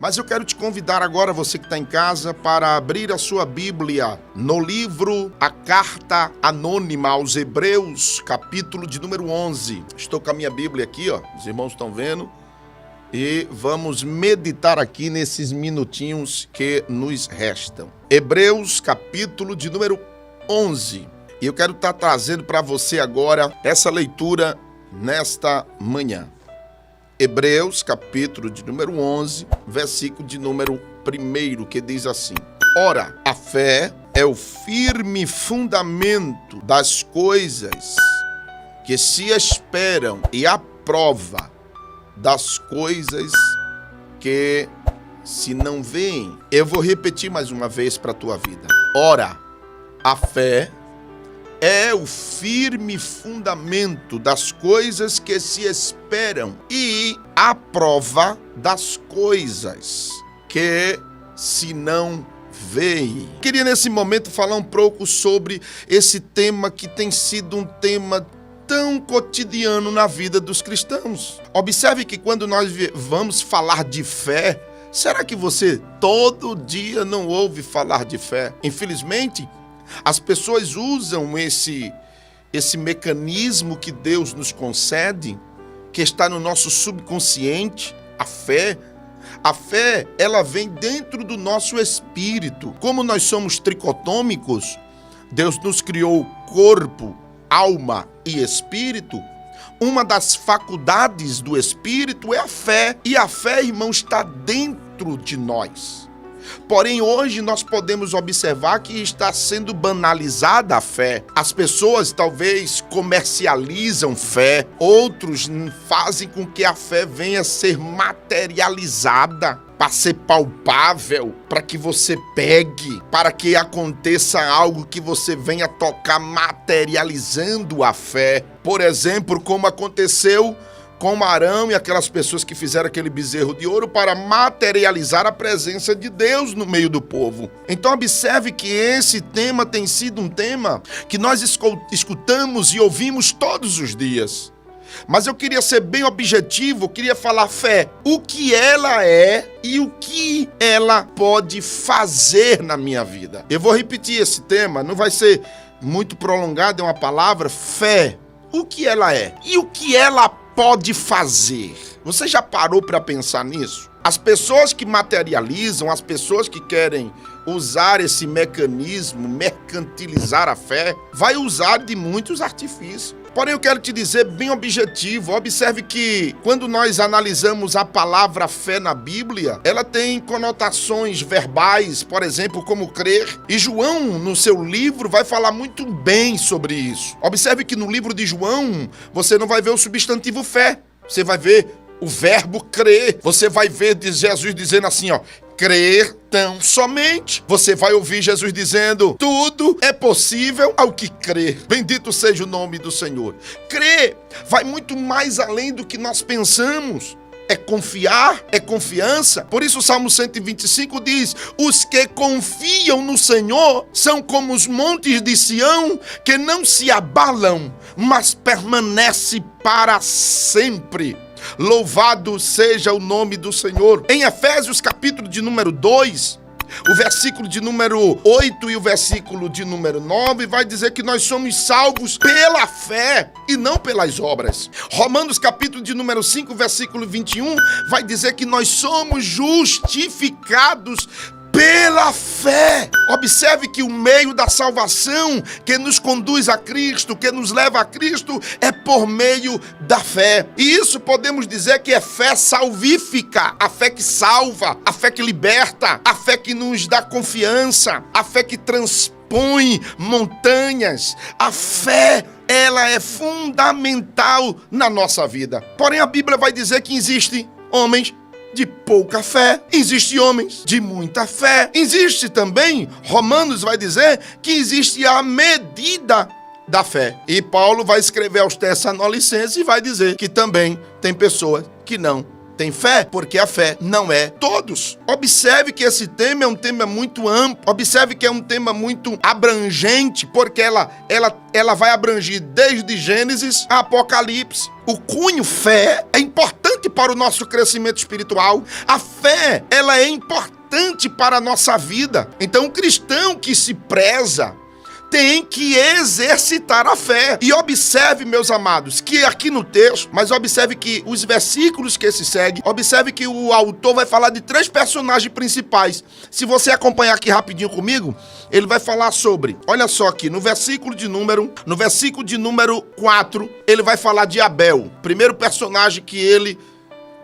Mas eu quero te convidar agora, você que está em casa, para abrir a sua Bíblia no livro A Carta Anônima aos Hebreus, capítulo de número 11. Estou com a minha Bíblia aqui, ó, os irmãos estão vendo. E vamos meditar aqui nesses minutinhos que nos restam. Hebreus, capítulo de número 11. E eu quero estar trazendo para você agora essa leitura nesta manhã. Hebreus, capítulo de número 11, versículo de número 1, que diz assim: Ora, a fé é o firme fundamento das coisas que se esperam e a prova das coisas que se não veem. Eu vou repetir mais uma vez para a tua vida. Ora, a fé é o firme fundamento das coisas que se esperam e a prova das coisas que se não veem. Queria nesse momento falar um pouco sobre esse tema que tem sido um tema tão cotidiano na vida dos cristãos. Observe que quando nós vamos falar de fé, será que você todo dia não ouve falar de fé? Infelizmente, as pessoas usam esse mecanismo que Deus nos concede, que está no nosso subconsciente, a fé. A fé, ela vem dentro do nosso espírito. Como nós somos tricotômicos, Deus nos criou corpo, alma e espírito. Uma das faculdades do espírito é a fé. E a fé, irmão, está dentro de nós. Porém, hoje nós podemos observar que está sendo banalizada a fé. As pessoas talvez comercializam fé, outros fazem com que a fé venha a ser materializada, para ser palpável, para que você pegue, para que aconteça algo que você venha tocar, materializando a fé. Por exemplo, como aconteceu com Arão e aquelas pessoas que fizeram aquele bezerro de ouro para materializar a presença de Deus no meio do povo. Então observe que esse tema tem sido um tema que nós escutamos e ouvimos todos os dias. Mas eu queria ser bem objetivo, queria falar fé, o que ela é e o que ela pode fazer na minha vida. Eu vou repetir esse tema, não vai ser muito prolongado, é uma palavra, fé. O que ela é e o que ela pode fazer. Você já parou para pensar nisso? As pessoas que materializam, as pessoas que querem usar esse mecanismo, mercantilizar a fé, vai usar de muitos artifícios. Porém, eu quero te dizer bem objetivo, observe que quando nós analisamos a palavra fé na Bíblia, ela tem conotações verbais, por exemplo, como crer. E João, no seu livro, vai falar muito bem sobre isso. Observe que no livro de João, você não vai ver o substantivo fé, você vai ver o verbo crer. Você vai ver Jesus dizendo assim, ó, crer tão somente. Você vai ouvir Jesus dizendo, tudo é possível ao que crer. Bendito seja o nome do Senhor. Crer vai muito mais além do que nós pensamos. É confiar, é confiança. Por isso o Salmo 125 diz, os que confiam no Senhor são como os montes de Sião, que não se abalam, mas permanece para sempre. Louvado seja o nome do Senhor. Em Efésios, capítulo de número 2, o versículo de número 8 e o versículo de número 9 vai dizer que nós somos salvos pela fé e não pelas obras. Romanos, capítulo de número 5, versículo 21, vai dizer que nós somos justificados pela fé. Observe que o meio da salvação que nos conduz a Cristo, que nos leva a Cristo, é por meio da fé. E isso podemos dizer que é fé salvífica, a fé que salva, a fé que liberta, a fé que nos dá confiança, a fé que transpõe montanhas. A fé, ela é fundamental na nossa vida. Porém, a Bíblia vai dizer que existem homens de pouca fé, existe homens de muita fé. Existe também, Romanos vai dizer que existe a medida da fé. E Paulo vai escrever aos Tessalonicenses e vai dizer que também tem pessoas que não têm fé, porque a fé não é todos. Observe que esse tema é um tema muito amplo, observe que é um tema muito abrangente, porque ela vai abranger desde Gênesis a Apocalipse. O cunho fé é importante para o nosso crescimento espiritual. A fé, ela ela é importante para a nossa vida. Então, o cristão que se preza tem que exercitar a fé. E observe, meus amados, que aqui no texto, mas observe que os versículos que se seguem, observe que o autor vai falar de 3 personagens principais. Se você acompanhar aqui rapidinho comigo, ele vai falar sobre, olha só aqui, no versículo de número 4, ele vai falar de Abel. O primeiro personagem que ele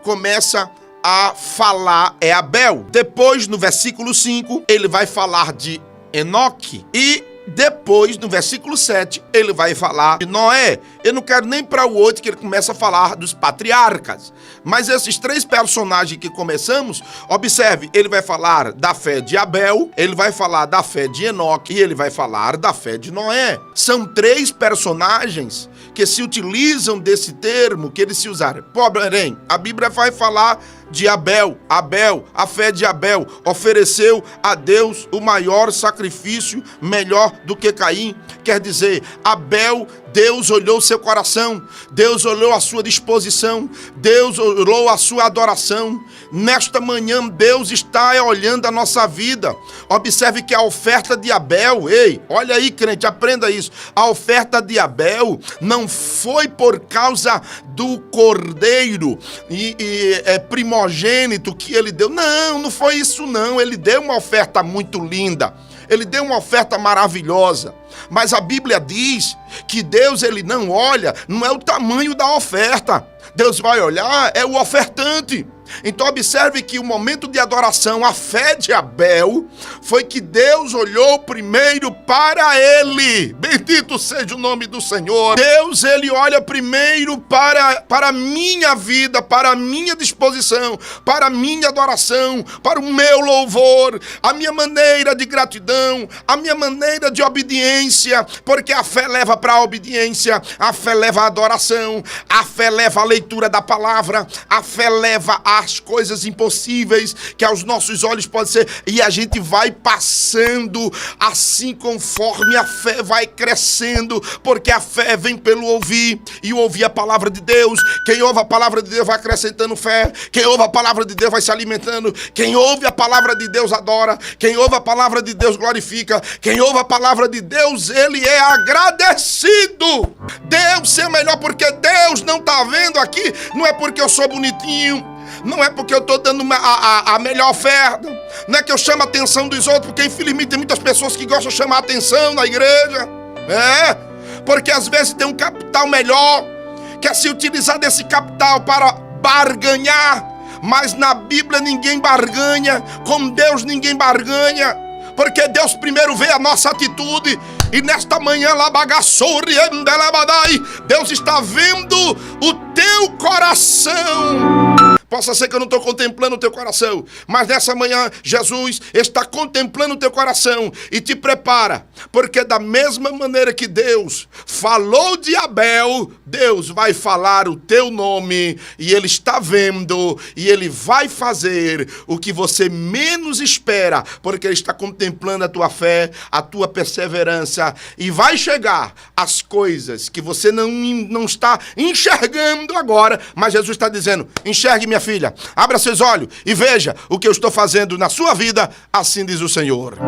começa a falar é Abel. Depois, no versículo 5, ele vai falar de Enoque. E depois, no versículo 7, ele vai falar de Noé. Eu não quero nem para o 8, que ele começa a falar dos patriarcas. Mas esses 3 personagens que começamos, observe, ele vai falar da fé de Abel, ele vai falar da fé de Enoque e ele vai falar da fé de Noé. São 3 personagens que se utilizam desse termo, que eles se usaram. Porém, a Bíblia vai falar de Abel. Abel, a fé de Abel, ofereceu a Deus o maior sacrifício, melhor do que Caim. Quer dizer, Abel, Deus olhou seu coração, Deus olhou a sua disposição, Deus olhou a sua adoração. Nesta manhã, Deus está olhando a nossa vida. Observe que a oferta de Abel, ei, olha aí, crente, aprenda isso. A oferta de Abel não foi por causa do cordeiro primogênito que ele deu. Não foi isso não. Ele deu uma oferta muito linda. Ele deu uma oferta maravilhosa. Mas a Bíblia diz que Deus, ele não olha, não é o tamanho da oferta. Deus vai olhar, é o ofertante. Então observe que o momento de adoração, a fé de Abel, foi que Deus olhou primeiro para ele. Bendito seja o nome do Senhor. Deus, ele olha primeiro para a minha vida, para a minha disposição, para a minha adoração, para o meu louvor, a minha maneira de gratidão, a minha maneira de obediência, porque a fé leva para a obediência, a fé leva à adoração, a fé leva à leitura da palavra, a fé leva às coisas impossíveis que aos nossos olhos pode ser, e a gente vai passando assim conforme a fé vai crescendo, porque a fé vem pelo ouvir, e ouvir a palavra de Deus. Quem ouve a palavra de Deus vai acrescentando fé, quem ouve a palavra de Deus vai se alimentando, quem ouve a palavra de Deus adora, quem ouve a palavra de Deus glorifica, quem ouve a palavra de Deus, ele é agradecido. Deus ser melhor, porque Deus não está vendo aqui, não é porque eu sou bonitinho, não é porque eu estou dando a melhor oferta, não é que eu chamo a atenção dos outros, porque infelizmente tem muitas pessoas que gostam de chamar a atenção na igreja, porque às vezes tem um capital melhor, quer se utilizar desse capital para barganhar, mas na Bíblia ninguém barganha, com Deus ninguém barganha, porque Deus primeiro vê a nossa atitude. E nesta manhã, Deus está vendo o teu coração. Possa ser que eu não estou contemplando o teu coração, mas nessa manhã Jesus está contemplando o teu coração e te prepara, porque da mesma maneira que Deus falou de Abel, Deus vai falar o teu nome, e Ele está vendo, e Ele vai fazer o que você menos espera, porque Ele está contemplando a tua fé, a tua perseverança, e vai chegar as coisas que você não está enxergando agora, mas Jesus está dizendo: enxergue, minha filha, abra seus olhos e veja o que eu estou fazendo na sua vida, assim diz o Senhor.